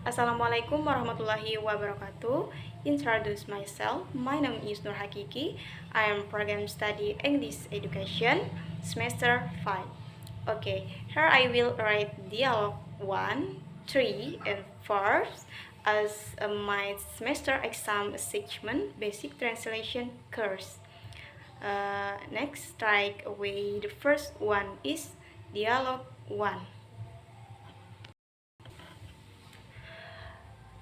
Assalamualaikum warahmatullahi wabarakatuh. Introduce myself. My name is Nur Hakiki. I am program study English education semester 5. Okay, here I will write dialogue 1, 3, and 4 as my semester exam assessment basic translation course. Next, strike away the first one is dialogue 1.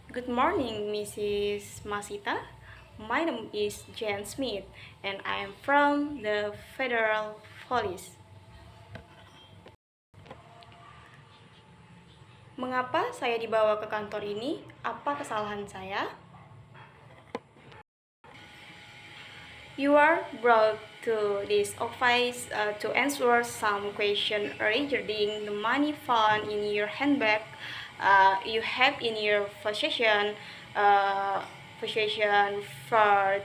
Good morning, Mrs. Masita. My name is Jan Smith, and I am from the Federal Police. Mengapa saya dibawa ke kantor ini? Apa kesalahan saya? You are brought to this office to answer some question regarding the money found in your handbag you have in your possession for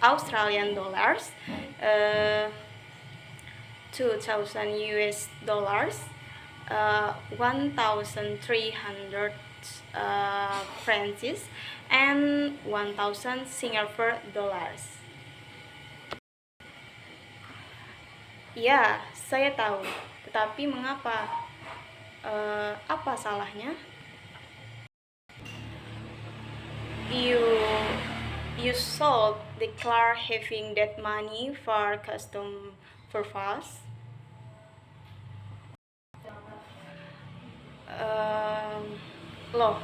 Australian dollars, 2,000 US dollars, 1,300 francs, and 1,000 Singapore dollars. Ya, saya tahu. Tetapi mengapa? Apa salahnya? You should declare having that money for custom purpose. Loh,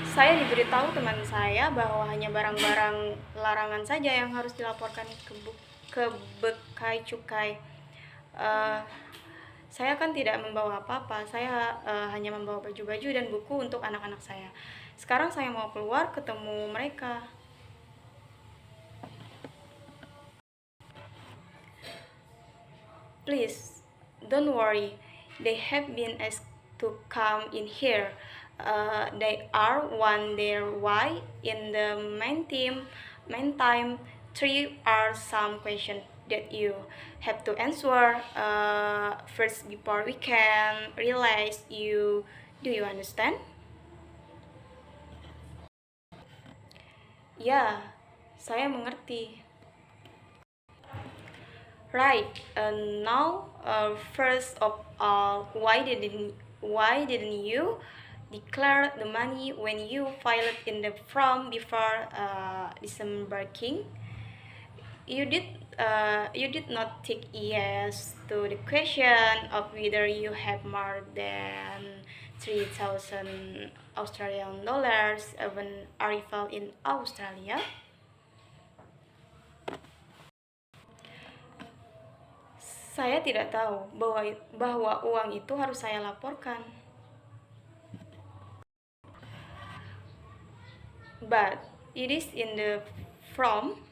saya diberitahu teman saya bahwa hanya barang-barang larangan saja yang harus dilaporkan ke Bekai Cukai. Saya kan tidak membawa apa-apa. Saya hanya membawa baju-baju dan buku untuk anak-anak saya. Sekarang saya mau keluar ketemu mereka. Please, don't worry. They have been asked to come in here. They are on their way. In the meantime, three are some questions that you have to answer first before we can realize you. Do you understand? Ya, saya mengerti. Right. Now, first of all, why didn't you declare the money when you filed in the form before disembarking? You did not take yes to the question of whether you have more than 3,000 Australian dollars when arrival in Australia. Saya tidak tahu bahwa uang itu harus saya laporkan. But it is in the form.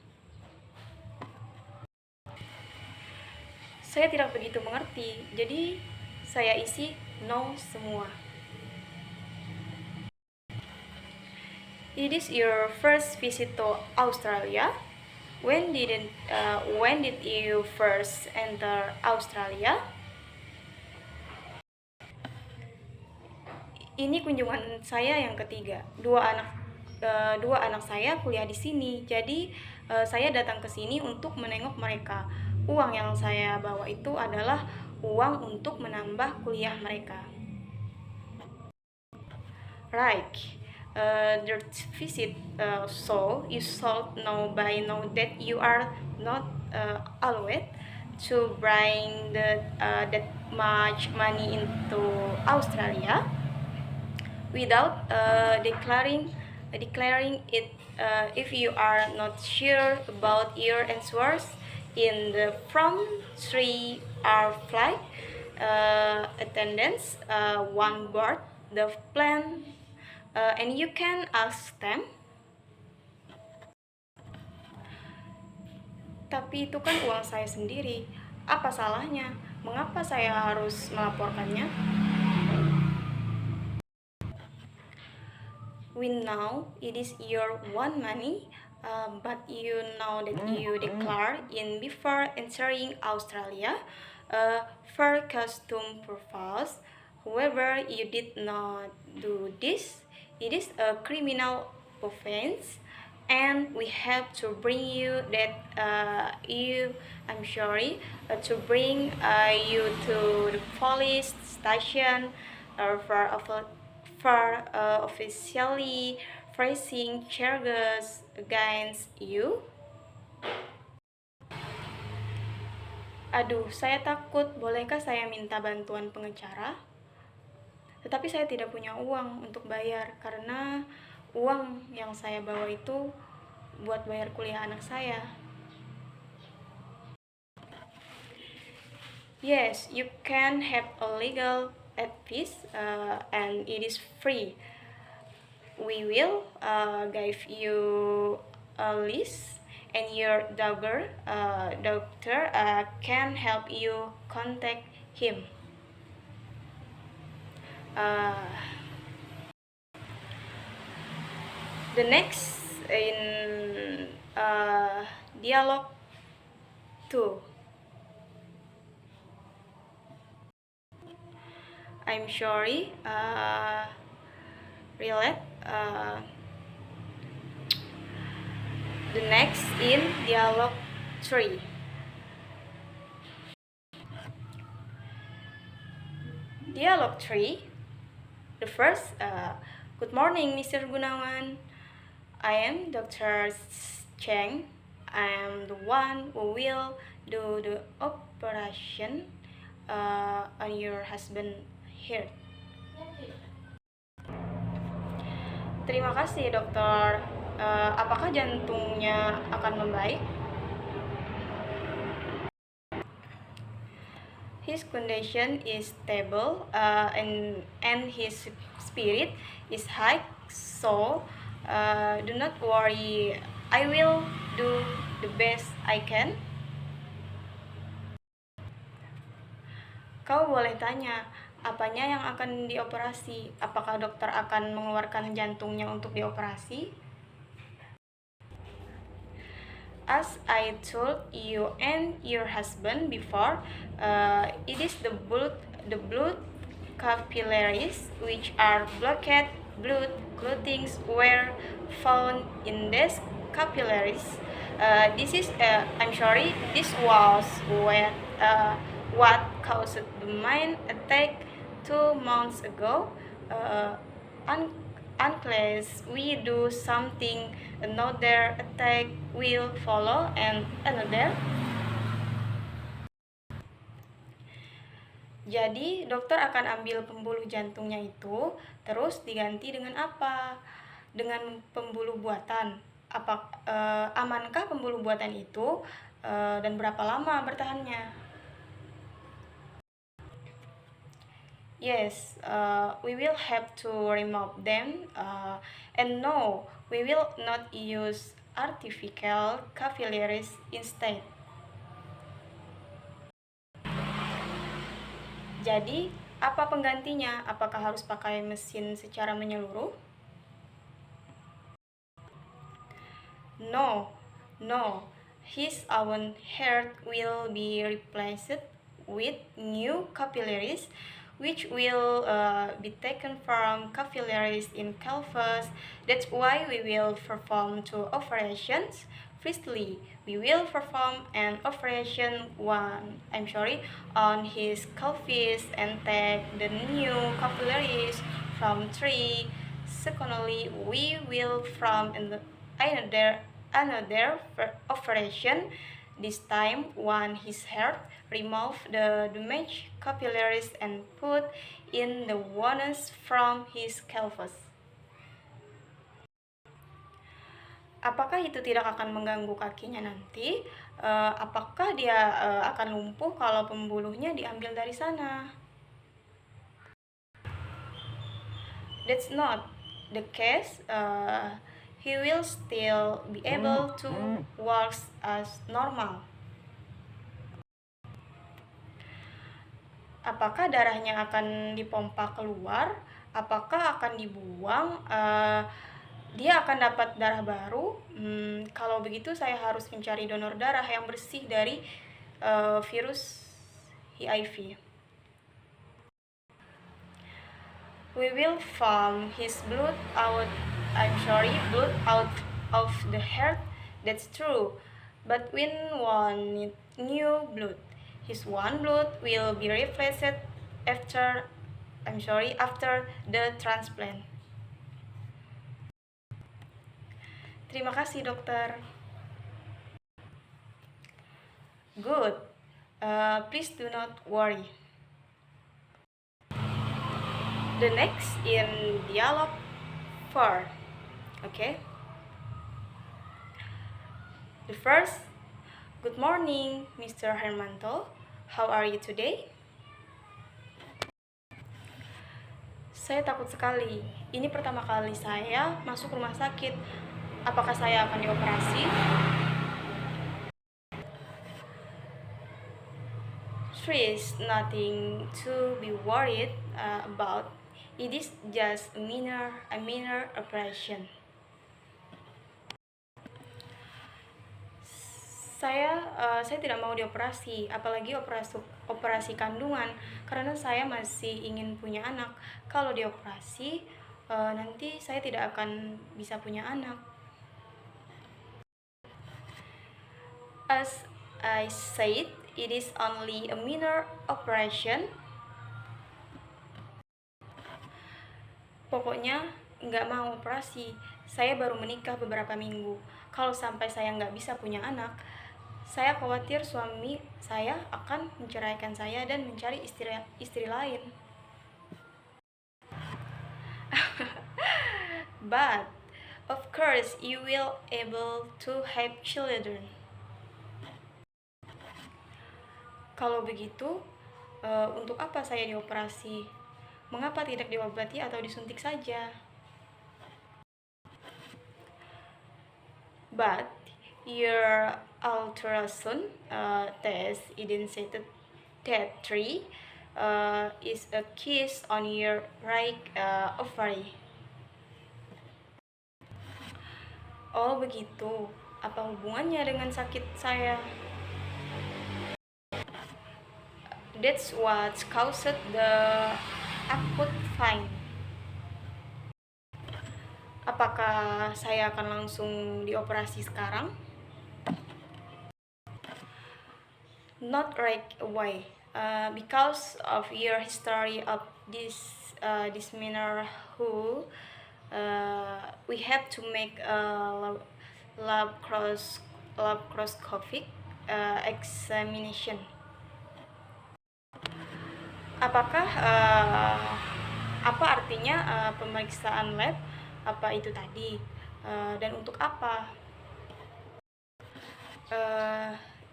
Saya tidak begitu mengerti, jadi saya isi no semua. It is your first visit to Australia. When did you first enter Australia? Ini kunjungan saya yang ketiga. Dua anak saya kuliah di sini, jadi saya datang ke sini untuk menengok mereka. Uang yang saya bawa itu adalah uang untuk menambah kuliah mereka. Right. The visit, so you should know by now that you are not allowed to bring that much money into Australia without declaring it. If you are not sure about your answers in the from 3 hour flight attendance, one board the plane, and you can ask them. Tapi itu kan uang saya sendiri. Apa salahnya? Mengapa saya harus melaporkannya? We know it is your own money, but you know that you declare in before entering Australia for custom purpose. However, you did not do this. It is a criminal offense, and we have to bring you that I'm sorry, to bring you to the police station for officially facing charges against you. Aduh, saya takut. Bolehkah saya minta bantuan pengacara? Tetapi saya tidak punya uang untuk bayar karena uang yang saya bawa itu buat bayar kuliah anak saya. Yes, you can have a legal advice and it is free. We will give you a list and your doctor can help you contact him. The next in dialogue 2. I'm sorry, relate. The next in dialogue 3. Dialogue 3. The first, good morning, Mr. Gunawan. I am Dr. Cheng. I am the one who will do the operation on your husband here. Terima kasih, dokter. Apakah jantungnya akan membaik? His condition is stable and his spirit is high, so do not worry. I will do the best I can. Kau boleh tanya, apanya yang akan dioperasi? Apakah dokter akan mengeluarkan jantungnya untuk dioperasi? As I told you and your husband before, it is the blood capillaries which are blocked. Blood clotings were found in these capillaries. This was what caused the main attack 2 months ago. Unless we do something, another attack will follow and another. Jadi dokter akan ambil pembuluh jantungnya itu, terus diganti dengan apa? Dengan pembuluh buatan. Amankah pembuluh buatan itu dan berapa lama bertahannya? Yes, we will have to remove them, and no, we will not use artificial capillaries instead. Jadi, apa penggantinya? Apakah harus pakai mesin secara menyeluruh? No. His own heart will be replaced with new capillaries, which will be taken from capillaries in pelvis. That's why we will perform 2 operations. Firstly, we will perform an operation on his pelvis and take the new capillaries from 3. Secondly, we will perform another operation. This time, on his heart, remove the damaged capillaries and put in the ones from his pelvis. Apakah itu tidak akan mengganggu kakinya nanti? Apakah dia akan lumpuh kalau pembuluhnya diambil dari sana? That's not the case. He will still be able to walk as normal. Apakah darahnya akan dipompa keluar? Apakah akan dibuang? Dia akan dapat darah baru. Kalau begitu saya harus mencari donor darah yang bersih dari virus HIV. We will farm his blood out of the heart. That's true. But when one need new blood, his one blood will be replaced after the transplant. Terima kasih, dokter. Good. Please do not worry. The next in dialogue 4. Okay. The first, good morning, Mr. Hermanto. How are you today? Saya takut sekali. Ini pertama kali saya masuk rumah sakit. Apakah saya akan dioperasi? There is nothing to be worried about. It is just a minor operation. Saya tidak mau dioperasi, apalagi operasi kandungan, karena saya masih ingin punya anak. Kalau dioperasi, nanti saya tidak akan bisa punya anak. As I said, it is only a minor operation. Pokoknya nggak mau operasi. Saya baru menikah beberapa minggu. Kalau sampai saya nggak bisa punya anak, saya khawatir suami saya akan menceraikan saya dan mencari istri lain. But of course you will able to have children. Kalau begitu, untuk apa saya dioperasi? Mengapa tidak diobati atau disuntik saja? But your ultrasound test indicated that 3 is a cyst on your right ovary. Oh begitu, apa hubungannya dengan sakit saya? That's what caused the acute pain. Apakah saya akan langsung dioperasi sekarang? Not right away, because of your history of this minor who we have to make a laparoscopic examination. Apakah apa artinya pemeriksaan lab? Apa itu tadi? Dan untuk apa?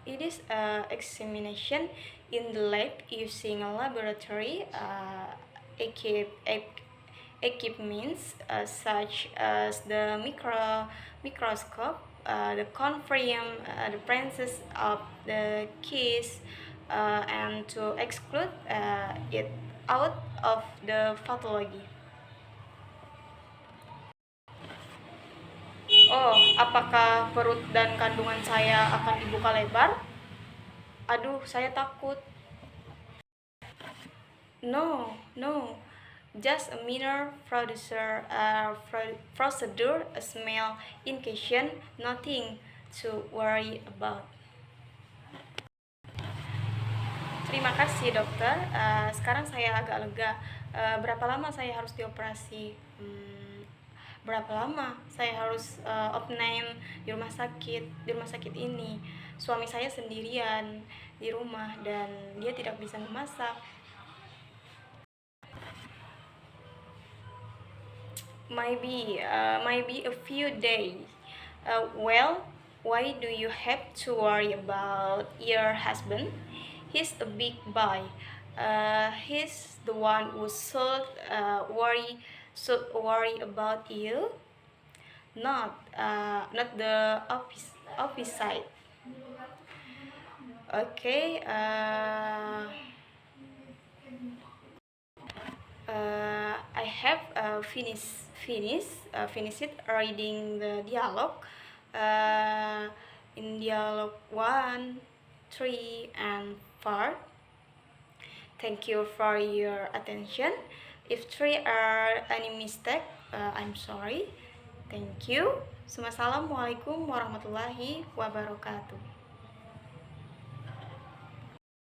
It is examination in the lab using a laboratory equipments such as the microscope, the confirm the presence of the cyst, and to exclude it out of the pathology. Oh, apakah perut dan kandungan saya akan dibuka lebar? Aduh, saya takut. No, just a minor procedure, a small incision, nothing to worry about. Terima kasih dokter. Sekarang saya agak lega. Berapa lama saya harus dioperasi? Berapa lama saya harus opname di rumah sakit ini? Suami saya sendirian di rumah dan dia tidak bisa memasak. Maybe a few days. Well, why do you have to worry about your husband? He's a big boy. He's the one who should worry about you, not the office side. Okay. I have finished reading the dialogue in dialogue 1, 3, and 4. Thank you for your attention. If there are any mistake, I'm sorry. Thank you. Assalamualaikum warahmatullahi wabarakatuh.